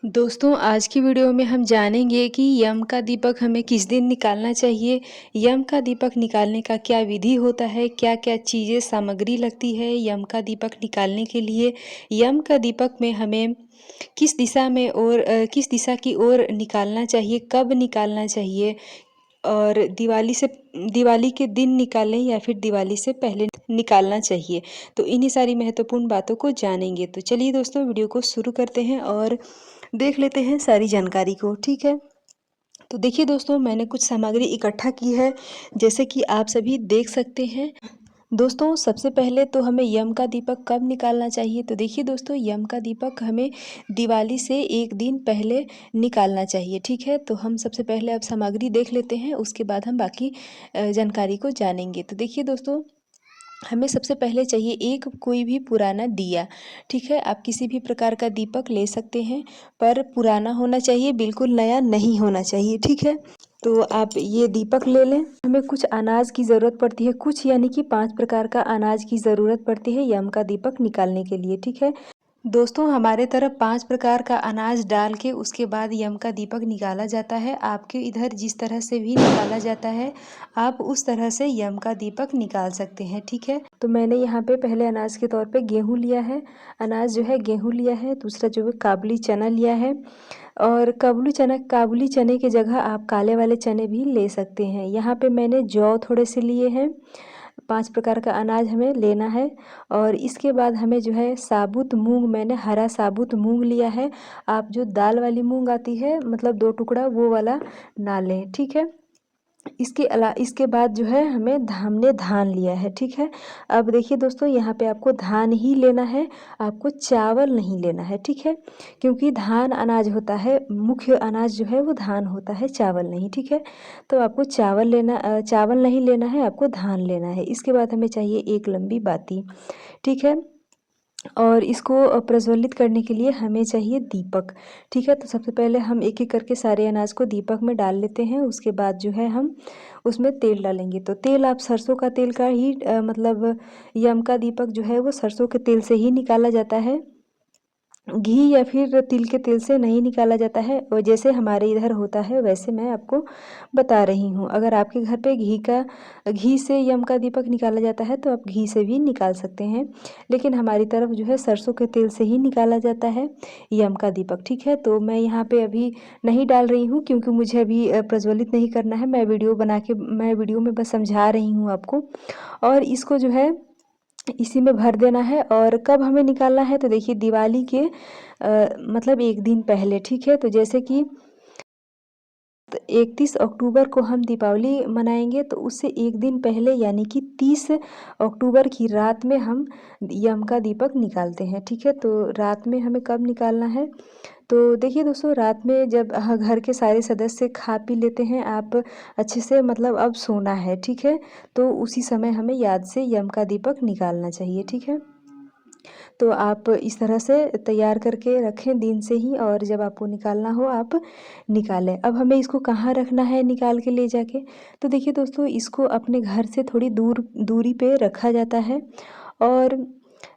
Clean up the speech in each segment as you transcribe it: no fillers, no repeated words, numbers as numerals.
दोस्तों आज की वीडियो में हम जानेंगे कि यम का दीपक हमें किस दिन निकालना चाहिए। यम का दीपक निकालने का क्या विधि होता है, क्या क्या चीज़ें सामग्री लगती है यम का दीपक निकालने के लिए। यम का दीपक में हमें किस दिशा में और किस दिशा की ओर निकालना चाहिए, कब निकालना चाहिए और दिवाली के दिन निकालें या फिर दिवाली से पहले निकालना चाहिए। तो इन्हीं सारी महत्वपूर्ण बातों को जानेंगे। तो चलिए दोस्तों वीडियो को शुरू करते हैं और देख लेते हैं सारी जानकारी को, ठीक है। तो देखिए दोस्तों मैंने कुछ सामग्री इकट्ठा की है, जैसे कि आप सभी देख सकते हैं। दोस्तों सबसे पहले तो हमें यम का दीपक कब निकालना चाहिए, तो देखिए दोस्तों यम का दीपक हमें दिवाली से एक दिन पहले निकालना चाहिए, ठीक है। तो हम सबसे पहले अब सामग्री देख लेते हैं, उसके बाद हम बाकी जानकारी को जानेंगे। तो देखिए दोस्तों हमें सबसे पहले चाहिए एक कोई भी पुराना दिया, ठीक है। आप किसी भी प्रकार का दीपक ले सकते हैं, पर पुराना होना चाहिए, बिल्कुल नया नहीं होना चाहिए, ठीक है। तो आप ये दीपक ले लें। हमें कुछ अनाज की ज़रूरत पड़ती है, कुछ यानी कि 5 प्रकार का अनाज की ज़रूरत पड़ती है यम का दीपक निकालने के लिए, ठीक है। दोस्तों हमारे तरफ 5 प्रकार का अनाज डाल के उसके बाद यम का दीपक निकाला जाता है। आपके इधर जिस तरह से भी निकाला जाता है आप उस तरह से यम का दीपक निकाल सकते हैं, ठीक है। तो मैंने यहाँ पे पहले अनाज के तौर पे गेहूँ लिया है, अनाज जो है गेहूँ लिया है। दूसरा जो है काबुली चना लिया है, और काबुली चने की जगह आप काले वाले चने भी ले सकते हैं। यहाँ पे मैंने जौ थोड़े से लिए हैं। 5 प्रकार का अनाज हमें लेना है। और इसके बाद हमें जो है साबुत मूंग, मैंने हरा साबुत मूंग लिया है। आप जो दाल वाली मूंग आती है, मतलब 2 टुकड़ा, वो वाला ना लें, ठीक है। इसके बाद जो है हमने धान लिया है, ठीक है। अब देखिए दोस्तों यहाँ पे आपको धान ही लेना है, आपको चावल नहीं लेना है, ठीक है। क्योंकि धान अनाज होता है, मुख्य अनाज जो है वो धान होता है, चावल नहीं, ठीक है। तो आपको चावल नहीं लेना है, आपको धान लेना है। इसके बाद हमें चाहिए एक लंबी बाती, ठीक है। और इसको प्रज्वलित करने के लिए हमें चाहिए दीपक, ठीक है। तो सबसे पहले हम एक एक करके सारे अनाज को दीपक में डाल लेते हैं। उसके बाद जो है हम उसमें तेल डालेंगे। तो तेल आप सरसों का तेल का ही मतलब यम का दीपक जो है वो सरसों के तेल से ही निकाला जाता है, घी या फिर तिल के तेल से नहीं निकाला जाता है। और जैसे हमारे इधर होता है वैसे मैं आपको बता रही हूँ। अगर आपके घर पे घी से यम का दीपक निकाला जाता है तो आप घी से भी निकाल सकते हैं, लेकिन हमारी तरफ जो है सरसों के तेल से ही निकाला जाता है यम का दीपक, ठीक है। तो मैं यहाँ पे अभी नहीं डाल रही हूँ क्योंकि मुझे अभी प्रज्वलित नहीं करना है। मैं वीडियो में बस समझा रही हूँ आपको। और इसको जो है इसी में भर देना है। और कब हमें निकालना है, तो देखिए दिवाली के मतलब एक दिन पहले, ठीक है। तो जैसे कि 31 अक्टूबर को हम दीपावली मनाएंगे, तो उससे एक दिन पहले यानी कि 30 अक्टूबर की रात में हम यम का दीपक निकालते हैं, ठीक है। तो रात में हमें कब निकालना है, तो देखिए दोस्तों रात में जब घर के सारे सदस्य खा पी लेते हैं, आप अच्छे से मतलब अब सोना है, ठीक है। तो उसी समय हमें याद से यम का दीपक निकालना चाहिए, ठीक है। तो आप इस तरह से तैयार करके रखें दिन से ही, और जब आपको निकालना हो आप निकालें। अब हमें इसको कहाँ रखना है निकाल के ले जाके, तो देखिए दोस्तों इसको अपने घर से थोड़ी दूरी पे रखा जाता है। और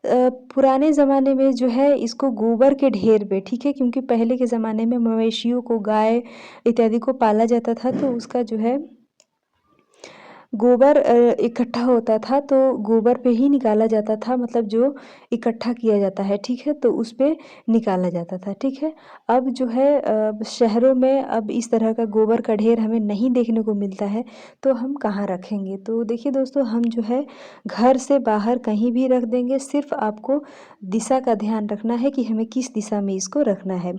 पुराने ज़माने में जो है इसको गोबर के ढेर पे, ठीक है, क्योंकि पहले के ज़माने में मवेशियों को, गाय इत्यादि को पाला जाता था, तो उसका जो है गोबर इकट्ठा होता था, तो गोबर पे ही निकाला जाता था, मतलब जो इकट्ठा किया जाता है, ठीक है। तो उस पे निकाला जाता था, ठीक है। अब जो है शहरों में अब इस तरह का गोबर का ढेर हमें नहीं देखने को मिलता है, तो हम कहाँ रखेंगे। तो देखिए दोस्तों हम जो है घर से बाहर कहीं भी रख देंगे, सिर्फ आपको दिशा का ध्यान रखना है कि हमें किस दिशा में इसको रखना है।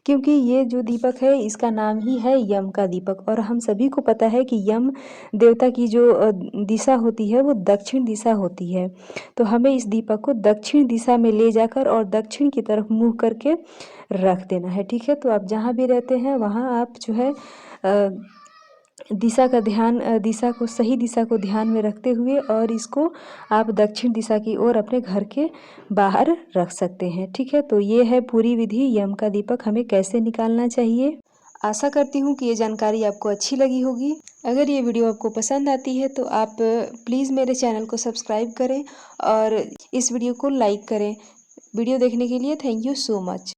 क्योंकि ये जो दीपक है इसका नाम ही है यम का दीपक, और हम सभी को पता है कि यम देवता की जो दिशा होती है वो दक्षिण दिशा होती है। तो हमें इस दीपक को दक्षिण दिशा में ले जाकर और दक्षिण की तरफ मुँह करके रख देना है, ठीक है। तो आप जहाँ भी रहते हैं वहाँ आप जो है सही दिशा को ध्यान में रखते हुए और इसको आप दक्षिण दिशा की ओर अपने घर के बाहर रख सकते हैं, ठीक है। तो ये है पूरी विधि यम का दीपक हमें कैसे निकालना चाहिए। आशा करती हूँ कि ये जानकारी आपको अच्छी लगी होगी। अगर ये वीडियो आपको पसंद आती है तो आप प्लीज़ मेरे चैनल को सब्सक्राइब करें और इस वीडियो को लाइक करें। वीडियो देखने के लिए थैंक यू सो मच।